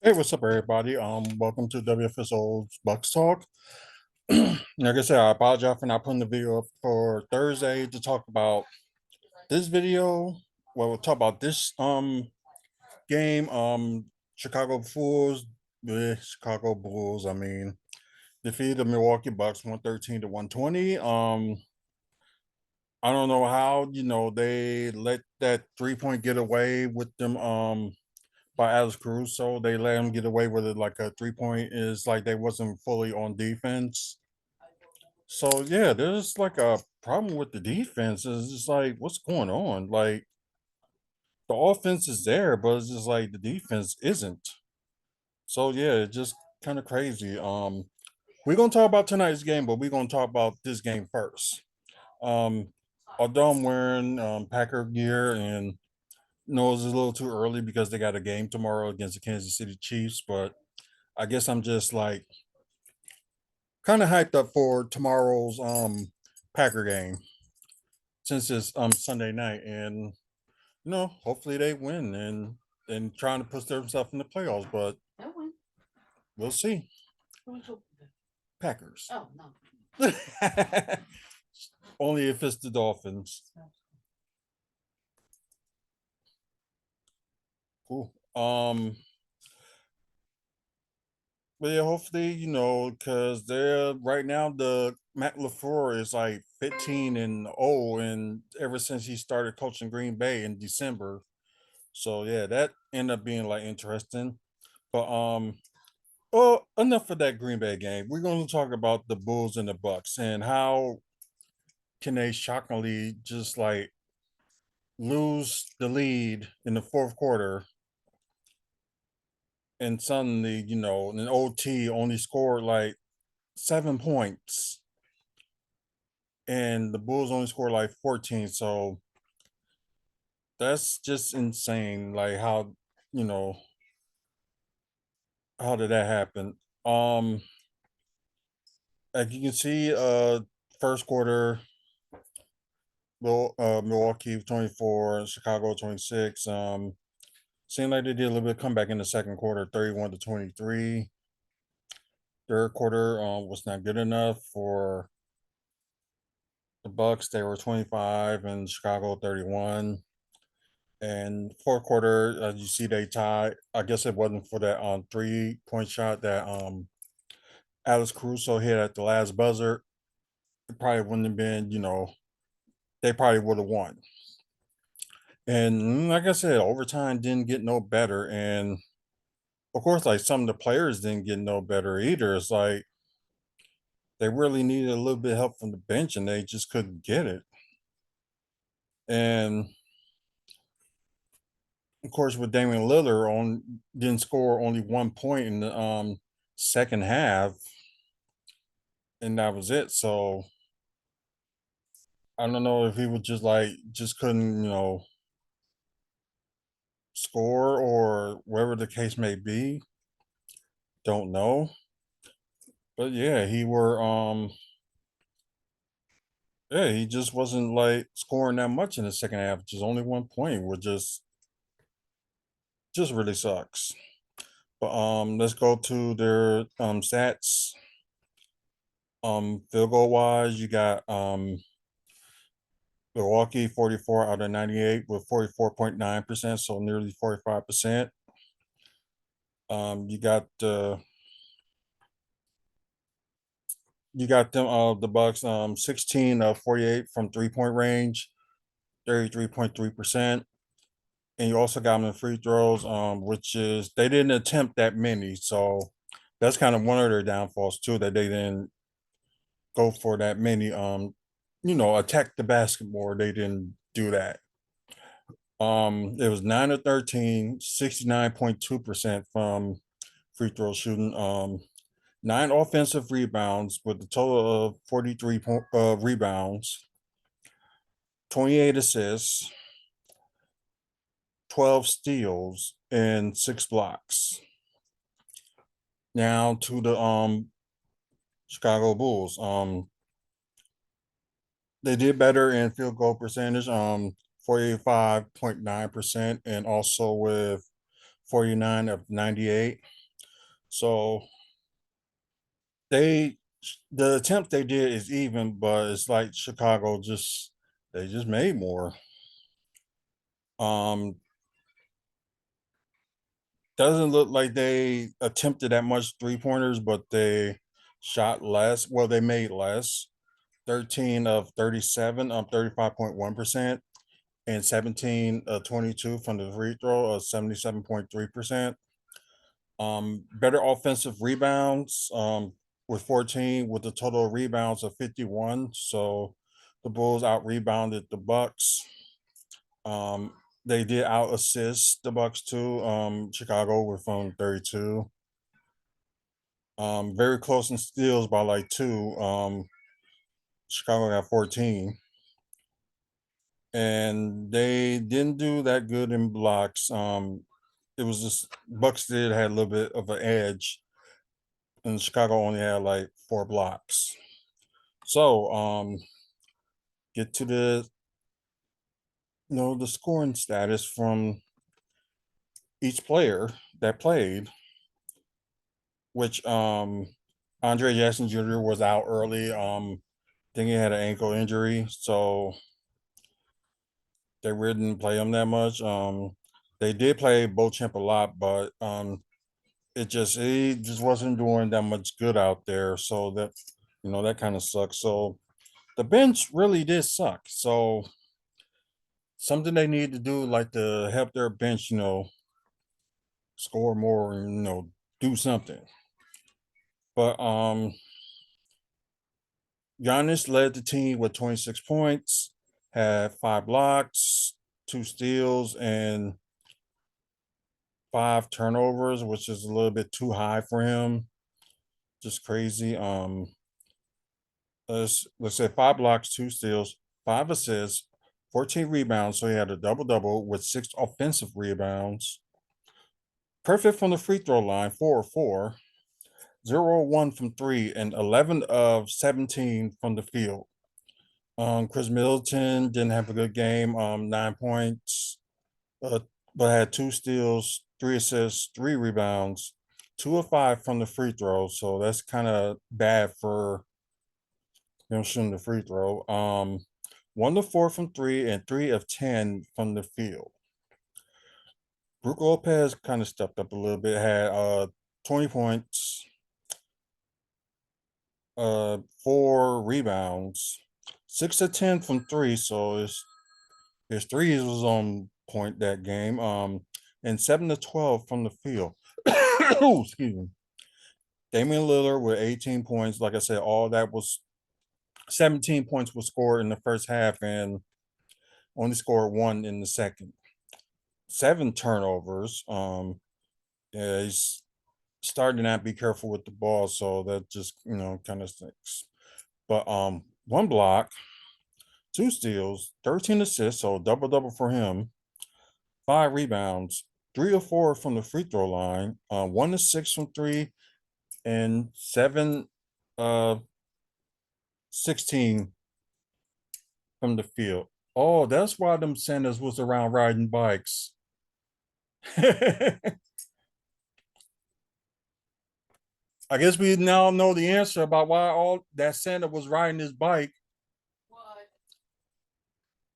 Hey, what's up, everybody? Welcome to WFSO's Bucks Talk. Like I said, I apologize for not putting the video up for Thursday to talk about this video. Well, we'll talk about this game. Chicago Bulls, the Chicago Bulls. I mean, defeated the Milwaukee Bucks 113 to 120. I don't know how they let that 3 point get away with them. By Alex Caruso. They let him get away with it like a 3 point is like they wasn't fully on defense. So yeah, there's like a problem with the defense. It's just like what's going on? Like the offense is there, but it's just like the defense isn't. So yeah, it's just kind of crazy. We're gonna talk about tonight's game, but we're gonna talk about this game first. Um, Although I'm wearing Packer gear and know it's a little too early because they got a game tomorrow against the Kansas City Chiefs, but I guess I'm just like kind of hyped up for tomorrow's Packer game since it's Sunday night, and hopefully they win and trying to push themselves in the playoffs, but we'll see. Packers. Oh no. Only if it's the Dolphins. Cool. But yeah, hopefully, because they're right now the Matt LaFleur is like 15-0, and ever since he started coaching Green Bay in December. So yeah, that ended up being like interesting. But well, enough of that Green Bay game. We're gonna talk about the Bulls and the Bucks and how can they shockingly just like lose the lead in the fourth quarter and suddenly, an OT only scored like 7 points and the Bulls only scored like 14. So that's just insane. Like you know, how did that happen? Um, like you can see, first quarter, Milwaukee 24, Chicago 26. Seemed like they did a little bit of comeback in the second quarter, 31 to 23. Third quarter was not good enough for the Bucks. They were 25 and Chicago 31. And fourth quarter, as you see, they tied. I guess it wasn't for that 3 point shot that Alex Caruso hit at the last buzzer. It probably wouldn't have been, they probably would have won. And like I said, overtime didn't get no better. And of course, like some of the players didn't get no better either. It's like they really needed a little bit of help from the bench and they just couldn't get it. And of course, with Damian Lillard didn't score only 1 point in the second half, and that was it. So I don't know if he would just couldn't, score or whatever the case may be. Don't know. But he just wasn't like scoring that much in the second half. Just only 1 point, which just really sucks. But let's go to their stats. Field goal wise, you got Milwaukee 44 out of 98 with 44.9%, so nearly 45%. You got them the Bucks 16 of 48 from 3 point range, 33.3%. And you also got them in free throws, which is they didn't attempt that many. So that's kind of one of their downfalls too, that they didn't go for that many attack the basketball. They didn't do that. It was 9 of 13, 69.2% from free throw shooting. 9 offensive rebounds with a total of 43 rebounds, 28 assists, 12 steals, and 6 blocks. Now to the Chicago Bulls. They did better in field goal percentage, 45.9%, and also with 49 of 98. So they the attempt they did is even, but it's like Chicago just they just made more. Um, doesn't look like they attempted that much 3 pointers, but they shot less. Well, they made less. 13 of 37, 35.1%, and 17 of 22 from the free throw, 77.3%. Better offensive rebounds, with 14, with a total of rebounds of 51. So the Bulls out rebounded the Bucks. Um, they did out assist the Bucks too. Chicago with 32. Very close in steals by like two. Chicago got 14. And they didn't do that good in blocks. It was just Bucks did had a little bit of an edge, and Chicago only had like 4 blocks. So get to the the scoring status from each player that played, which Andre Jackson Jr. was out early. I think he had an ankle injury, so they really didn't play him that much. They did play Beauchamp a lot, but he just wasn't doing that much good out there. So that kind of sucks. So the bench really did suck. So something they need to do, like to help their bench, score more and do something. But Giannis led the team with 26 points, had 5 blocks, 2 steals, and 5 turnovers, which is a little bit too high for him. Just crazy. Let's say 5 blocks, 2 steals, 5 assists, 14 rebounds. So he had a double double with 6 offensive rebounds. Perfect from the free throw line, 4 of 4, 0 of 1 from three, and 11 of 17 from the field. Chris Middleton didn't have a good game. 9 points, uh, but had 2 steals, 3 assists, 3 rebounds, 2 of 5 from the free throw. So that's kind of bad for shooting the free throw. 1 of 4 from three and 3 of 10 from the field. Brook Lopez kind of stepped up a little bit. Had 20 points, 4 rebounds, 6 of 10 from three. So his threes was on point that game. And 7 of 12 from the field. Excuse me. Damian Lillard with 18 points. Like I said, all that was 17 points was scored in the first half and only scored 1 in the second. 7 turnovers. Yeah, he's starting to not be careful with the ball, so that just kind of stinks. But 1 block, 2 steals, 13 assists, so double double for him. 5 rebounds, 3 of 4 from the free throw line, 1 of 6 from three, and 7 16 from the field. Oh, that's why them Sanders was around riding bikes. I guess we now know the answer about why all that Santa was riding his bike.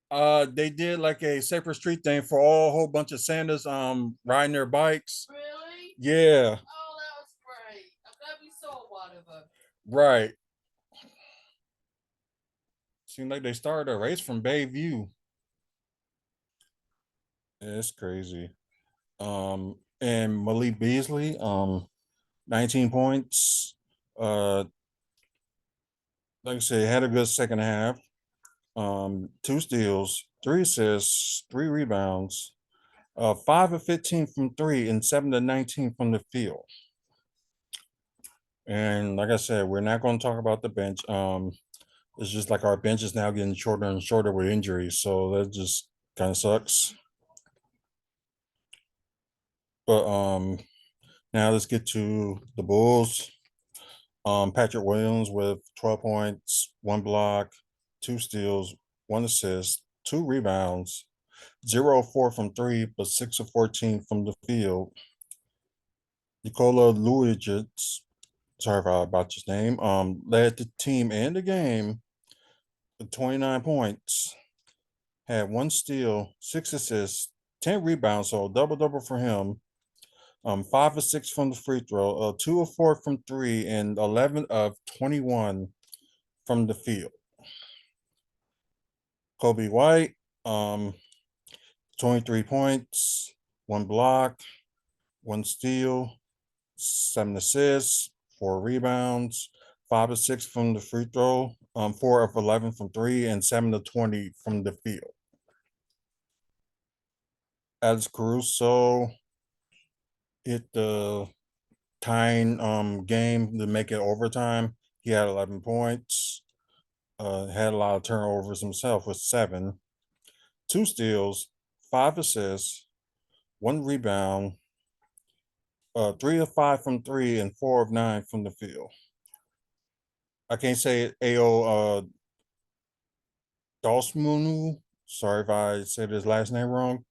They did like a separate street thing for all a whole bunch of Santas riding their bikes. Really? Yeah. Oh, that was great. I'm glad we saw one of them. Right. Seemed like they started a race from Bayview. Yeah, it's crazy. And Malik Beasley, 19 points. Like I said, had a good second half. 2 steals, 3 assists, 3 rebounds, 5 of 15 from three, and 7 of 19 from the field. And like I said, we're not going to talk about the bench. It's just like our bench is now getting shorter and shorter with injuries, so that just kind of sucks. But now let's get to the Bulls. Patrick Williams with 12 points, 1 block, 2 steals, 1 assist, 2 rebounds, 0 of 4 from three, but 6 of 14 from the field. Nikola Lujic, sorry if I botched his name, led the team and the game with 29 points, had one steal, 6 assists, 10 rebounds, so double double for him. 5 of 6 from the free throw, 2 of 4 from three, and 11 of 21 from the field. Kobe White, 23 points, one block, one steal, 7 assists, 4 rebounds, 5 of 6 from the free throw, 4 of 11 from three, and 7 of 20 from the field. Alex Caruso hit the tying game to make it overtime. He had 11 points, had a lot of turnovers himself with 7, 2 steals, 5 assists, 1 rebound, 3 of 5 from three, and 4 of 9 from the field. I can't say Ao Dalsmunu. Sorry if I said his last name wrong.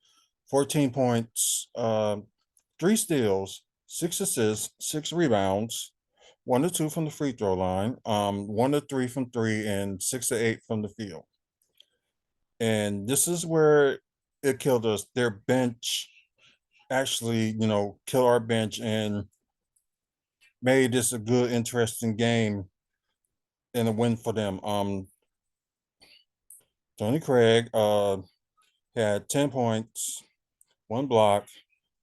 14 points, 3 steals, 6 assists, 6 rebounds, 1 of 2 from the free throw line, 1 of 3 from three, and 6 of 8 from the field. And this is where it killed us. Their bench actually, killed our bench and made this a good, interesting game and a win for them. Tony Craig had 10 points, 1 block,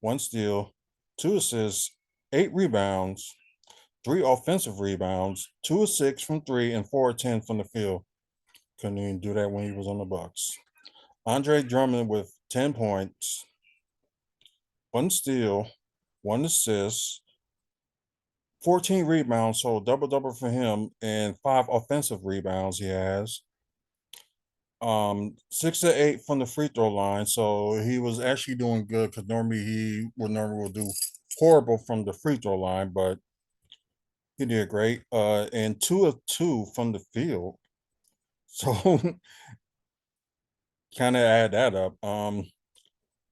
1 steal, 2 assists, 8 rebounds, 3 offensive rebounds, 2 of 6 from three, and 4 of 10 from the field. Couldn't even do that when he was on the Bucks. Andre Drummond with 10 points, 1 steal, 1 assist, 14 rebounds, so double double for him, and 5 offensive rebounds he has. 6 of 8 from the free throw line, so he was actually doing good because normally he would do horrible from the free throw line, but he did great. And 2 of 2 from the field, so kind of add that up.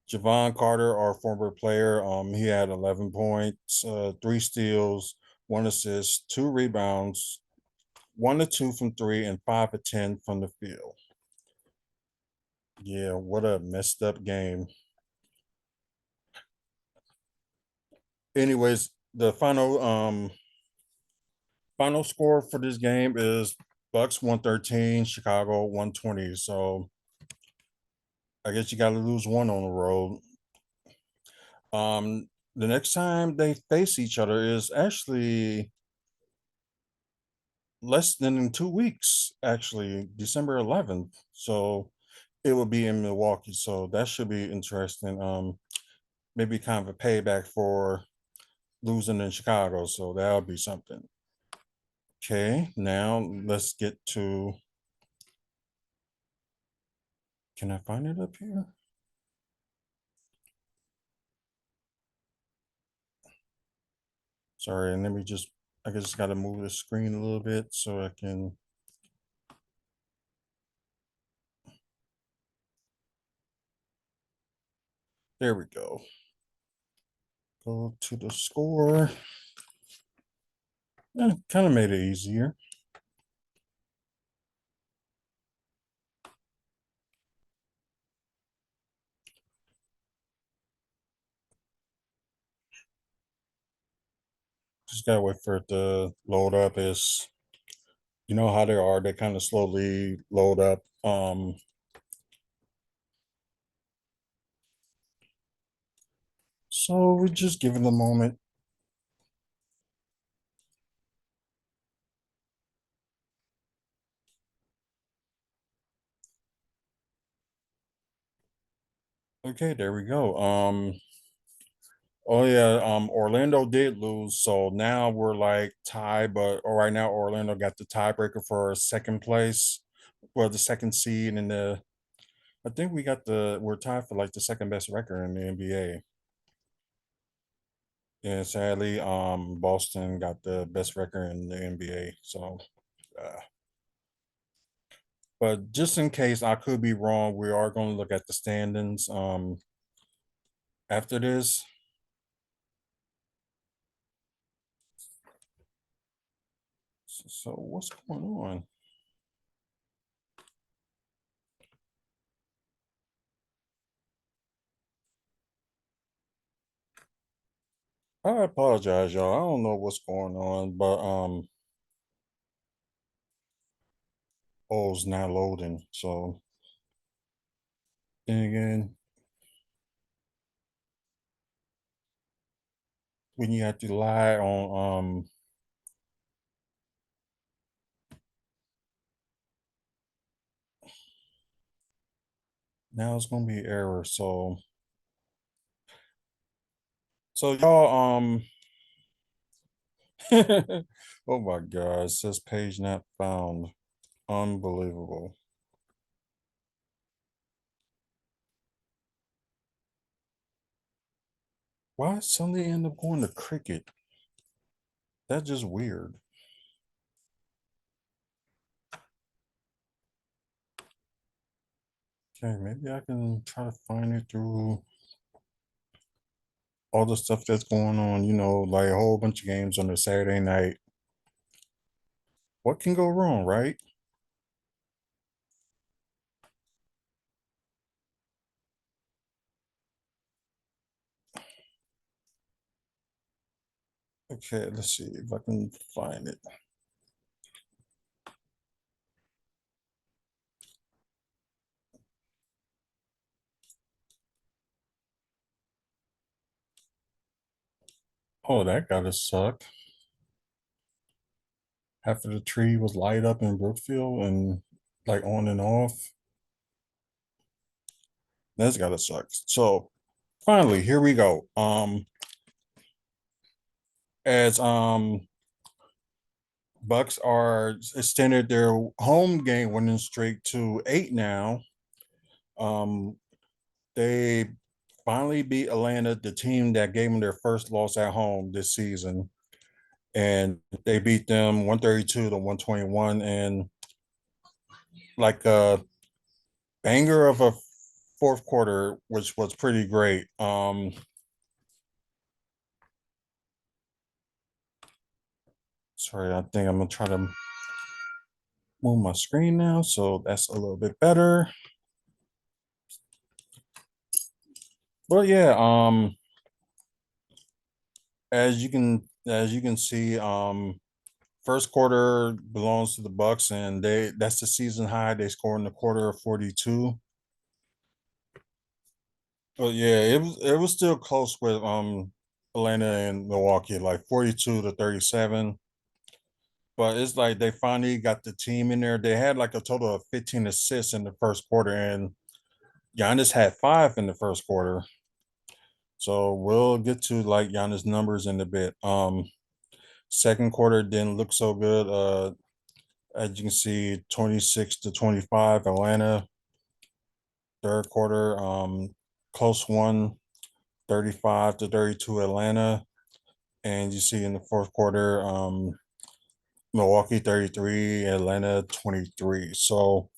Javon Carter, our former player, he had 11 points, 3 steals, 1 assist, 2 rebounds, 1 of 2 from three, and 5 of 10 from the field. Yeah, what a messed up game. Anyways, the final score for this game is Bucks 113, Chicago 120. So I guess you got to lose one on the road. The next time they face each other is actually less than in 2 weeks, actually, December 11th. So it will be in Milwaukee. So that should be interesting. Maybe kind of a payback for losing in Chicago. So that'll be something. Okay, now let's get to. Can I find it up here? Sorry, and let me just. I just got to move the screen a little bit so I can. There we go. Go to the score. Kind of made it easier. Just gotta wait for it to load up. Is you know how they are? They kind of slowly load up. So we just give it a moment. Okay, there we go. Oh yeah, Orlando did lose, so now we're like tied, but right now Orlando got the tiebreaker for second place, well, the second seed, and I think we're tied for like the second best record in the NBA. And sadly, Boston got the best record in the NBA. So, uh, But just in case I could be wrong, we are going to look at the standings after this. So what's going on? I apologize, y'all. I don't know what's going on, but oh, it's not loading. So then again, when you have to rely on now it's gonna be error. So y'all oh my god, it says page not found. Unbelievable. Why suddenly end up going to cricket? That's just weird. Okay, maybe I can try to find it through all the stuff that's going on, like a whole bunch of games on a Saturday night. What can go wrong, right? Okay, let's see if I can find it. Oh, that gotta suck. Half of the tree was light up in Brookfield and like on and off. That's gotta suck. So finally, here we go. As Bucks are extended their home game winning streak to 8 now. Um, they finally beat Atlanta, the team that gave them their first loss at home this season, and they beat them 132 to 121, and like a banger of a fourth quarter, which was pretty great. Sorry, I think I'm gonna try to move my screen now, so that's a little bit better. But yeah, as you can see, first quarter belongs to the Bucks, and that's the season high. They scored in the quarter of 42. But yeah, it was still close with Atlanta and Milwaukee, like 42 to 37. But it's like they finally got the team in there. They had like a total of 15 assists in the first quarter, and Giannis had 5 in the first quarter. So we'll get to like Giannis numbers in a bit. Second quarter didn't look so good. As you can see, 26 to 25 Atlanta. Third quarter, close one, 35 to 32 Atlanta. And you see in the fourth quarter, Milwaukee 33, Atlanta 23. So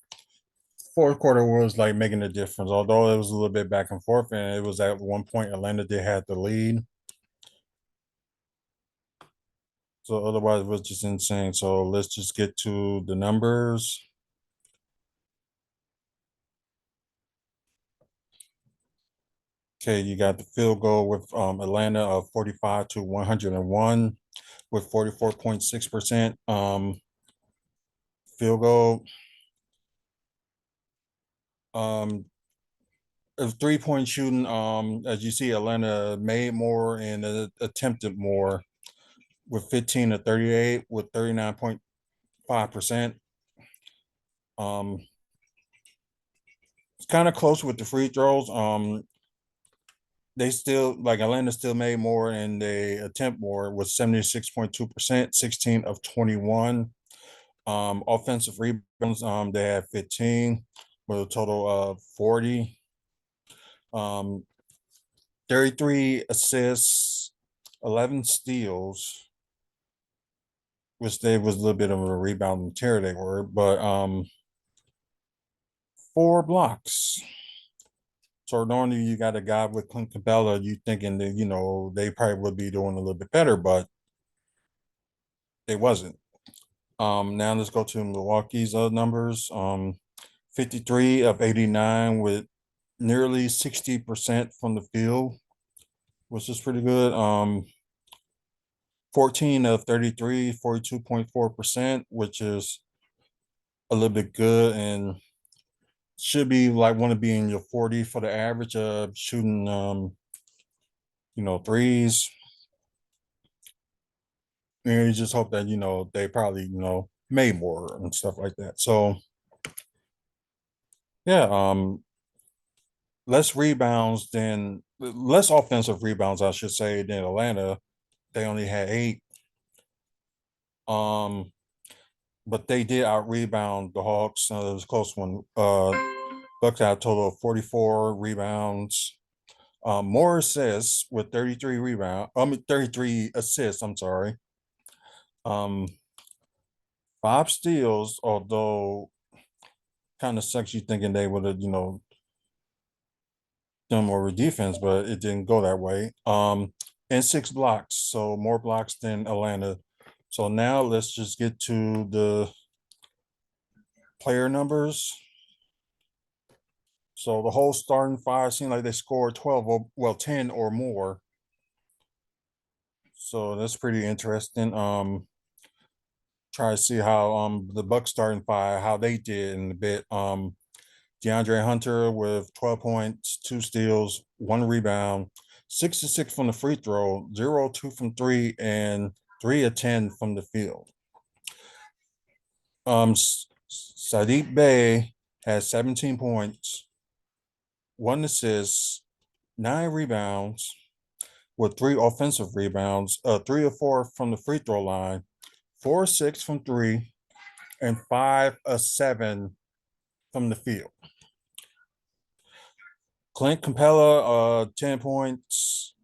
fourth quarter was like making a difference, although it was a little bit back and forth, and it was at one point Atlanta did have the lead. So otherwise, it was just insane. So let's just get to the numbers. Okay, you got the field goal with Atlanta of 45 to 101 with 44.6% field goal. Um, of 3-point shooting, as you see, Atlanta made more and attempted more with 15 to 38 with 39.5%. Um, it's kind of close with the free throws. They still like Atlanta still made more and they attempt more with 76.2%, 16 of 21. Offensive rebounds, they had 15 with a total of 40. Um, 33 assists, 11 steals, which they was a little bit of a rebounding tear they were, but 4 blocks. So normally you got a guy with Clint Capella, you thinking that, they probably would be doing a little bit better, but it wasn't. Now let's go to Milwaukee's numbers. 53 of 89 with nearly 60% from the field, which is pretty good. 14 of 33, 42.4%, which is a little bit good and should be like want to be in your 40 for the average of shooting threes. And you just hope that, they probably, made more and stuff like that. So yeah, less offensive rebounds, I should say, than Atlanta. They only had 8. Um, but they did out rebound the Hawks. It was a close one. Bucks had a total of 44 rebounds. More assists with 33 assists. I'm sorry. 5 steals, although kind of sucks you thinking they would have, done more with defense, but it didn't go that way. And 6 blocks, so more blocks than Atlanta. So now let's just get to the player numbers. So the whole starting 5 seemed like they scored 12 or 10 or more. So that's pretty interesting. Try to see how the Bucks starting 5 how they did in a bit. DeAndre Hunter with 12 points, 2 steals, 1 rebound, 6 of 6 from the free throw, 0 of 2 from 3, and 3 of 10 from the field. Sadiq Bey has 17 points, 1 assist, 9 rebounds, with 3 offensive rebounds, 3 or 4 from the free throw line, 4 or 6 from 3, and 5 or 7 from the field. Clint Capella, 10 points,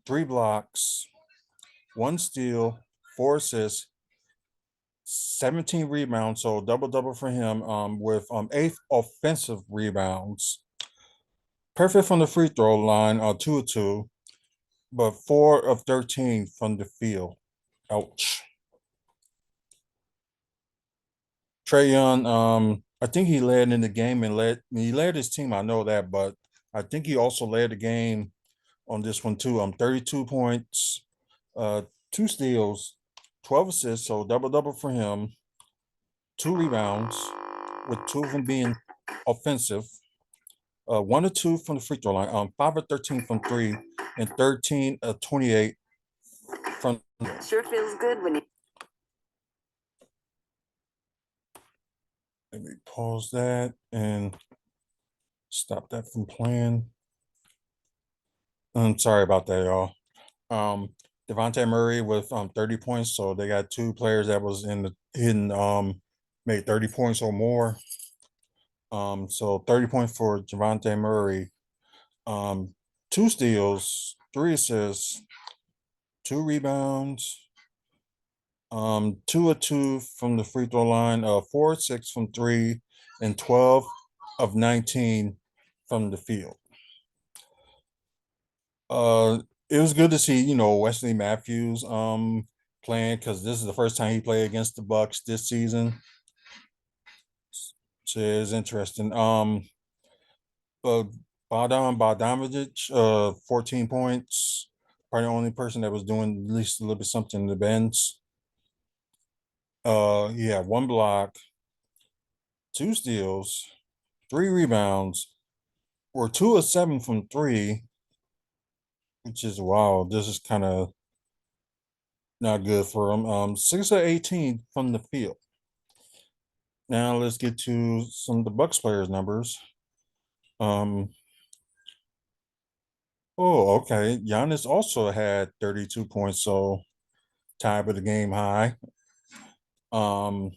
3 blocks, 1 steal, 4 assists, 17 rebounds, so double for him. With 8 offensive rebounds, perfect from the free throw line, 2 of 2, but 4 of 13 from the field. Ouch. Trae Young, I think he led in the game and he led his team. I know that, but I think he also led the game on this one too. 32 points, 2 steals, 12 assists, so double for him. 2 rebounds, with 2 of them being offensive. 1 or 2 from the free throw line. 5 or 13 from 3, and 13 of 28 from. Sure feels good when you. Let me pause that and stop that from playing. I'm sorry about that, y'all. Devontae Murray with 30 points. So they got 2 players that was made 30 points or more. So 30 points for Devontae Murray. 2 steals, 3 assists, 2 rebounds. 2 of 2 from the free throw line. 4 or 6 from 3, and 12 of 19 from the field. It was good to see, Wesley Matthews playing, because this is the first time he played against the Bucks this season. So it's interesting. Bogdanovic, 14 points. Probably the only person that was doing at least a little bit something in the bench. He had 1 block, 2 steals, 3 rebounds, or 2 of 7 from 3, which is wow. This is kind of not good for him. 6 of 18 from the field. Now let's get to some of the Bucks players' numbers. Okay. Giannis also had 32 points, so tied with the game high. A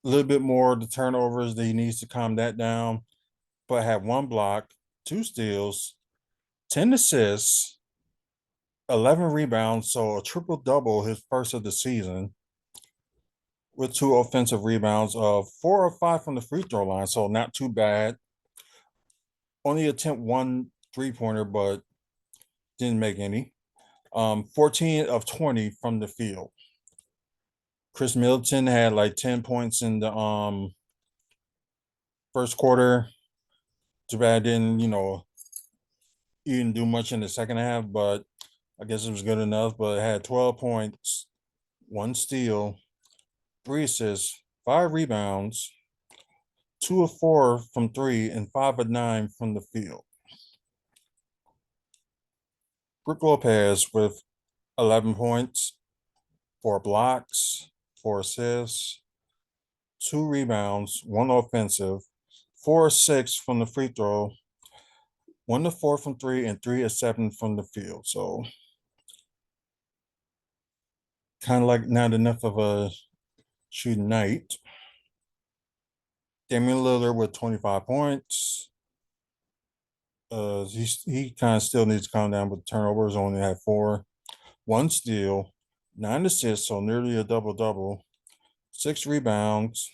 little bit more of the turnovers that he needs to calm that down, but had 1 block, 2 steals, 10 assists, 11 rebounds, so a triple double, his first of the season. with 2 offensive rebounds, 4 or 5 from the free throw line, so not too bad. Only attempt one 3-pointer, but didn't make any. 14 of 20 from the field. Chris Middleton had like 10 points in the first quarter. Too bad didn't, he didn't do much in the second half, but I guess it was good enough. But it had 12 points, 1 steal, 3 assists, 5 rebounds, 2 of 4 from three, and 5 of 9 from the field. Brook Lopez with 11 points, 4 blocks, 4 assists, 2 rebounds, 1 offensive, 4 of 6 from the free throw, 1 of 4 from three, and 3 of 7 from the field. So kind of like not enough of a shooting night. Damian Lillard with 25 points. He kind of still needs to calm down with turnovers. Only had 4, 1 steal, 9 assists, so nearly a double double. 6 rebounds,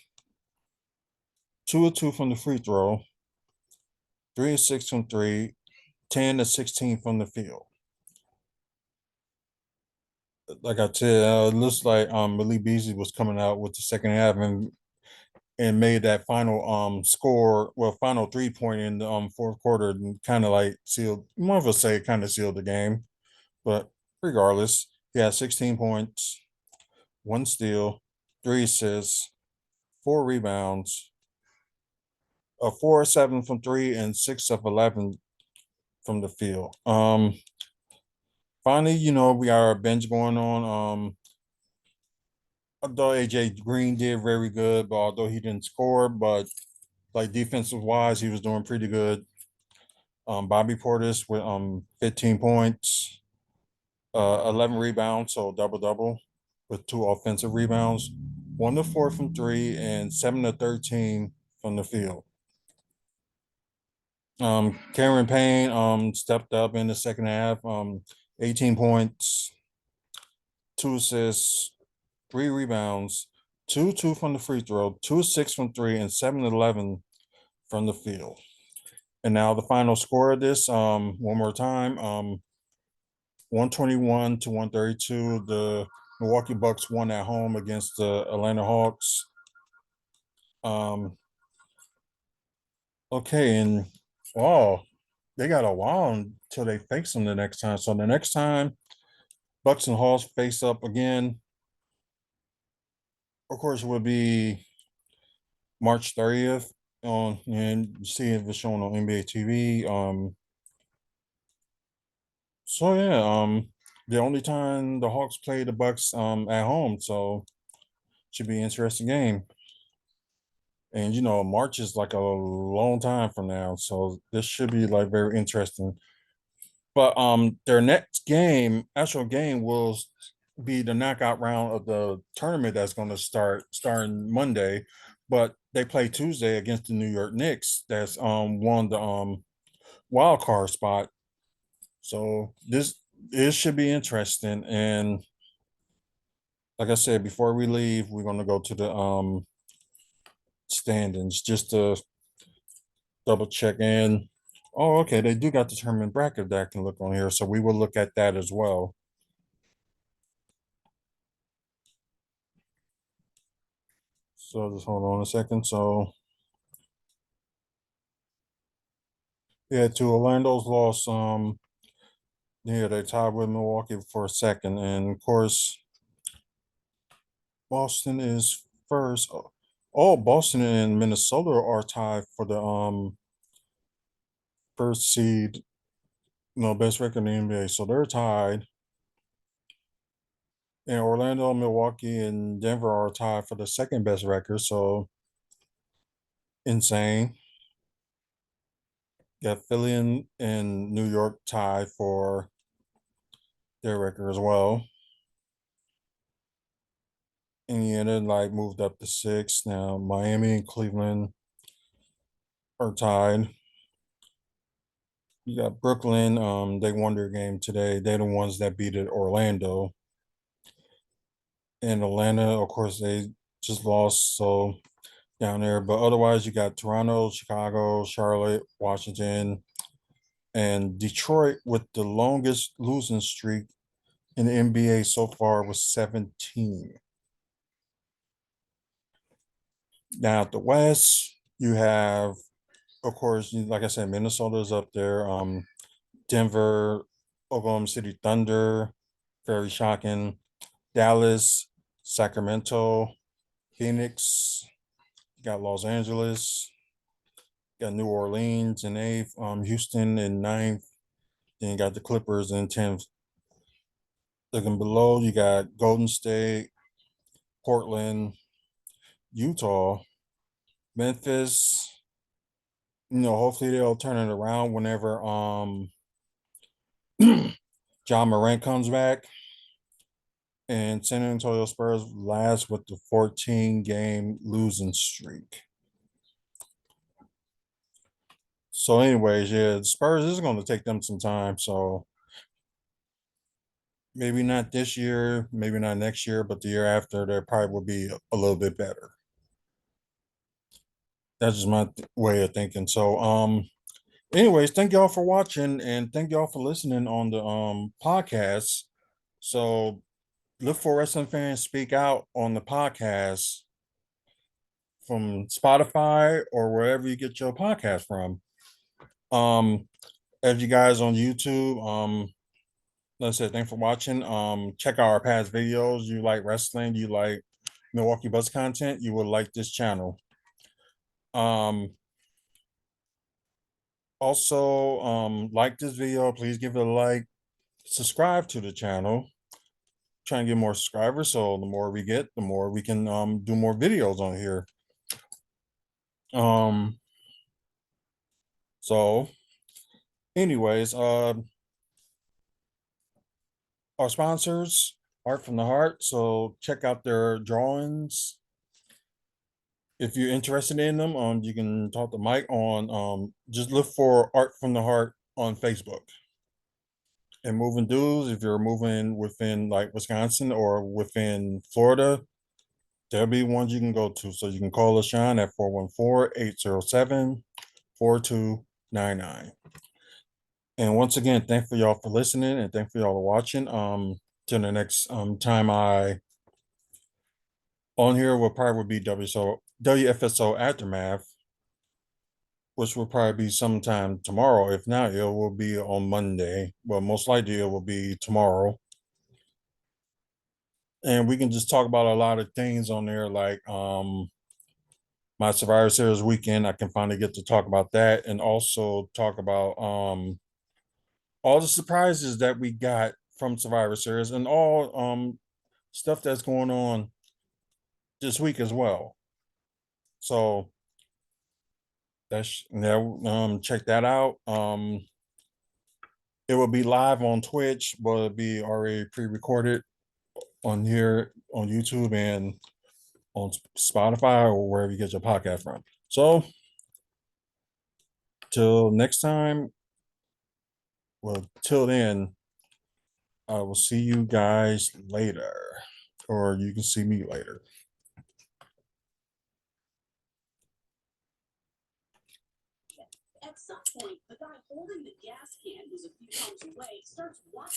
2 of 2 from the free throw, 3 of 6 from three, 10 of 16 from the field. Like I said, it looks like Malik Beasley was coming out with the second half and made that final final 3-point in the fourth quarter and kind of like sealed. One of us say kind of sealed the game, but regardless, he had 16 points, 1 steal, 3 assists, 4 rebounds, a 4 of 7 from three, and 6 of 11 from the field. Finally, we got our bench going on. Although AJ Green did very good, but although he didn't score, but like defensive wise, he was doing pretty good. Bobby Portis with 15 points, 11 rebounds, so double double with 2 offensive rebounds, 1 of 4 from three, and 7 of 13 from the field. Cameron Payne stepped up in the second half, 18 points, 2 assists, 3 rebounds, 2 from the free throw, 2 of 6 from three, and 7 of 11 from the field. And now the final score of this, one more time, 121 to 132. The Milwaukee Bucks won at home against the Atlanta Hawks. Okay, and oh, they got a while until they face them the next time. So the next time Bucks and Hawks face up again, of course, it would be March 30th on and see if it's shown on NBA TV. So yeah, the only time the Hawks play the Bucks at home, so should be an interesting game. And March is like a long time from now, so this should be like very interesting. But their next game, actual game, will be the knockout round of the tournament that's going to start starting Monday. But they play Tuesday against the New York Knicks. That's won the wild card spot. So this should be interesting. And like I said, before we leave, we're gonna go to the standings just to double check in. Oh, okay, they do got the tournament bracket that I can look on here, so we will look at that as well. So just hold on a second. So yeah, to Orlando's loss. Yeah, they tied with Milwaukee for a second, and of course, Boston is first. Oh, Boston and Minnesota are tied for the first seed, no best record in the NBA. So they're tied. And Orlando, Milwaukee, and Denver are tied for the second best record. So insane. Got Philly and New York tied for their record as well. Indiana like moved up to 6. Now Miami and Cleveland are tied. You got Brooklyn. They won their game today. They're the ones that beat it Orlando. And Atlanta, of course, they just lost. So down there, but otherwise you got Toronto, Chicago, Charlotte, Washington, and Detroit with the longest losing streak in the NBA so far was 17. Now at the West, you have, of course, like I said, Minnesota's up there. Denver, Oklahoma City Thunder, very shocking. Dallas, Sacramento, Phoenix, you got Los Angeles, you got New Orleans in eighth, Houston in ninth, then you got the Clippers in 10th. Looking below, you got Golden State, Portland, Utah, Memphis. Hopefully they'll turn it around whenever John Morant comes back. And San Antonio Spurs last with the 14-game losing streak. So, anyways, yeah, the Spurs is going to take them some time. So maybe not this year, maybe not next year, but the year after, they probably will be a little bit better. That's just my way of thinking. So, anyways, thank y'all for watching and thank y'all for listening on the podcast. So look for Wrestling Fans Speak Out on the podcast from Spotify or wherever you get your podcast from. Um, as you guys on YouTube, let's say thanks for watching. Check out our past videos. You like wrestling, you like Milwaukee Bucks content, you will like this channel. Um, also, like this video, please give it a like, subscribe to the channel. Try and get more subscribers, so the more we get, the more we can do more videos on here. Um, so anyways, our sponsors, Art from the Heart. So check out their drawings. If you're interested in them, you can talk to Mike on just look for Art from the Heart on Facebook. And moving dudes, if you're moving within like Wisconsin or within Florida, there'll be ones you can go to. So you can call us Sean at 414-807-4299. And once again, thank for y'all for listening and thank for y'all for watching. Till the next time I on here will probably be WFSO Aftermath, which will probably be sometime tomorrow. If not, it will be on Monday. Well, most likely it will be tomorrow. And we can just talk about a lot of things on there, like my Survivor Series weekend. I can finally get to talk about that and also talk about all the surprises that we got from Survivor Series and all stuff that's going on this week as well. So check that out. It will be live on Twitch, but it'll be already pre-recorded on here on YouTube and on Spotify or wherever you get your podcast from. So till next time, well, till then, I will see you guys later, or you can see me later. At some point, the guy holding the gas can, who's a few homes away, starts watching.